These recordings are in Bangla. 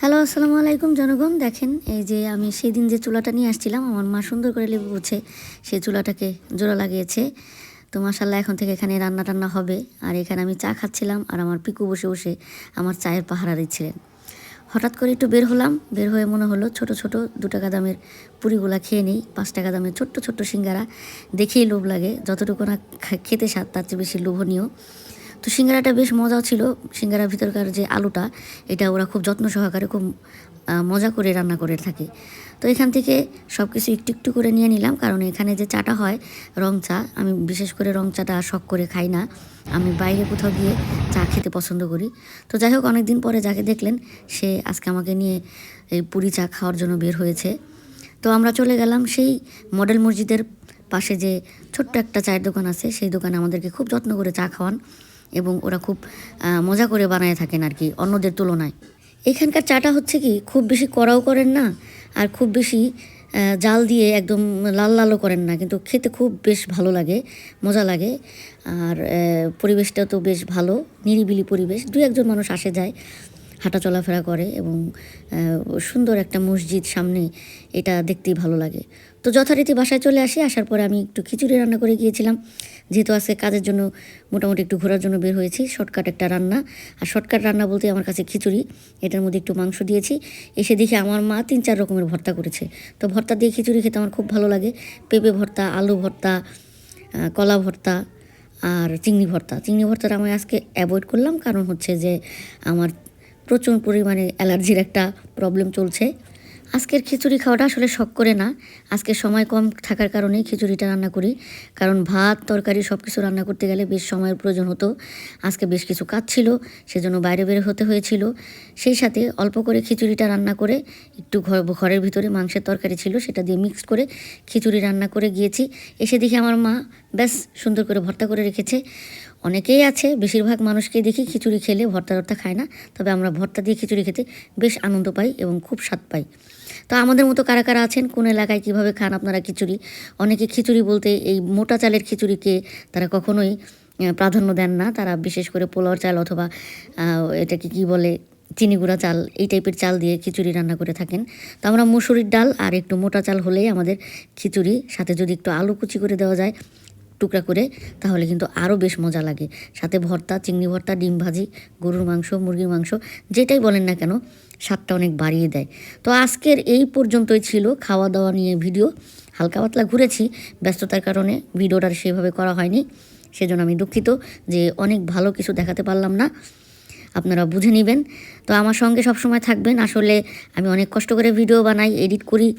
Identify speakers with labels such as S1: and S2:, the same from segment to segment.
S1: হ্যালো, আসসালামু আলাইকুম জনগণ। দেখেন এই যে আমি সেদিন যে চুলাটা নিয়ে আসছিলাম, আমার মা সুন্দর করে লেবু বুঝে সেই চুলাটাকে জোড়া লাগিয়েছে। তো মাশাল্লাহ এখন থেকে এখানে রান্না টান্না হবে। আর এখানে আমি চা খাচ্ছিলাম আর আমার পিকু বসে বসে আমার চায়ের পাহারা দিচ্ছিলেন। হঠাৎ করে একটু বের হলাম, বের হয়ে মনে হলো ছোট ছোট 2 টাকা দামের পুরিগুলা খেয়ে নিই। 5 টাকা দামের ছোট্ট ছোট্ট সিঙ্গারা দেখেই লোভ লাগে, যতটুকু না খেতে স্বাদ তার চেয়ে বেশি লোভনীয়। তো সিঙ্গারাটা বেশ মজাও ছিল। সিঙ্গারার ভিতরকার যে আলুটা, এটা ওরা খুব যত্ন সহকারে খুব মজা করে রান্না করে থাকে। তো এখান থেকে সব কিছু একটু একটু করে নিয়ে নিলাম, কারণ এখানে যে চাটা হয় রং চা, আমি বিশেষ করে রং চাটা শখ করে খাই না। আমি বাইরে কোথাও গিয়ে চা খেতে পছন্দ করি। তো যাই হোক, অনেক দিন পরে যাকে দেখলেন সে আজকে আমাকে নিয়ে এই পুরি চা খাওয়ার জন্য বের হয়েছে। তো আমরা চলে গেলাম সেই মডেল মসজিদের পাশে যে ছোট্ট একটা চায়ের দোকান আছে, সেই দোকানে আমাদেরকে খুব যত্ন করে চা খাওয়ান এবং ওরা খুব মজা করে বানায় থাকেন আর কি অন্যদের তুলনায়। এখানকার চাটা হচ্ছে কি, খুব বেশি কড়াও করেন না আর খুব বেশি জাল দিয়ে একদম লাল লালও করেন না, কিন্তু খেতে খুব বেশ ভালো লাগে, মজা লাগে। আর পরিবেশটাও তো বেশ ভালো, নিরিবিলি পরিবেশ, 2-1 জন মানুষ আসে যায়, হাঁটা চলাফেরা করে এবং সুন্দর একটা মসজিদ সামনে, এটা দেখতেই ভালো লাগে। তো যথারীতি বাসায় চলে আসি। আসার পরে আমি একটু খিচুড়ি রান্না করে গিয়েছিলাম, যেহেতু আজকে কাজের জন্য মোটামুটি একটু ঘোরার জন্য বের হয়েছি। শর্টকাট একটা রান্না, আর শর্টকাট রান্না বলতে আমার কাছে খিচুড়ি, এটার মধ্যে একটু মাংস দিয়েছি। এসে দেখি আমার মা 3-4 রকমের ভর্তা করেছে। তো ভর্তা দিয়ে খিচুড়ি খেতে আমার খুব ভালো লাগে। পেঁপে ভর্তা, আলু ভর্তা, কলা ভর্তা আর চিংড়ি ভর্তা। চিংড়ি ভর্তাটা আমি আজকে অ্যাভয়েড করলাম, কারণ হচ্ছে যে আমার প্রচুর পরিমাণে অ্যালার্জির একটা প্রবলেম চলছে। আজকের খিচুড়ি খাওয়াটা আসলে শখ করে না, আজকে সময় কম থাকার কারণে খিচুড়িটা রান্না করি। কারণ ভাত তরকারি সব কিছু রান্না করতে গেলে বেশ সময়ের প্রয়োজন হতো। আজকে বেশ কিছু কাজ ছিল, সেজন্য বাইরে বের হতে হয়েছিল। সেই সাথে অল্প করে খিচুড়িটা রান্না করে একটু ঘরের ভিতরে মাংসের তরকারি ছিল, সেটা দিয়ে মিক্সড করে খিচুড়ি রান্না করে গিয়েছি। এসে দেখি আমার মা বেশ সুন্দর করে ভর্তা করে রেখেছে। অনেকেই আছে, বেশিরভাগ মানুষকেই দেখি খিচুড়ি খেলে ভর্তা টর্তা খায় না, তবে আমরা ভর্তা দিয়ে খিচুড়ি খেতে বেশ আনন্দ পাই এবং খুব স্বাদ পাই। তো আমাদের মতো কারা কারা আছেন, কোন এলাকায় কীভাবে খান আপনারা খিচুড়ি? অনেকে খিচুড়ি বলতে এই মোটা চালের খিচুড়িকে তারা কখনোই প্রাধান্য দেন না, তারা বিশেষ করে পোলাওর চাল অথবা এটাকে কী বলে, চিনি গুঁড়া চাল, এই টাইপের চাল দিয়ে খিচুড়ি রান্না করে থাকেন। তো আমরা মুসুরির ডাল আর একটু মোটা চাল হলেই আমাদের খিচুড়ি, সাথে যদি একটু আলু কুচি করে দেওয়া যায় টুকরা করে, তাহলে কিন্তু আরও বেশ মজা লাগে। সাথে ভর্তা, চিংড়ি ভর্তা, ডিম ভাজি, গরুর মাংস, মুরগির মাংস, যেটাই বলেন না কেন, স্বাদটা অনেক বাড়িয়ে দেয়। তো আজকের এই পর্যন্তই ছিল খাওয়া দাওয়া নিয়ে ভিডিও। হালকা পাতলা ঘুরেছি, ব্যস্ততার কারণে ভিডিওটা সেভাবে করা হয়নি, সেজন্য আমি দুঃখিত যে অনেক ভালো কিছু দেখাতে পারলাম না, আপনারা বুঝে নেবেন। তো আমার সঙ্গে সবসময় থাকবেন। আসলে আমি অনেক কষ্ট করে ভিডিও বানাই, এডিট করি,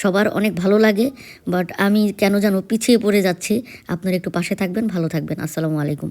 S1: সবার অনেক ভালো লাগে, বাট আমি কেন যেন পিছিয়ে পড়ে যাচ্ছি। আপনারা একটু পাশে থাকবেন, ভালো থাকবেন। আসসালামু আলাইকুম।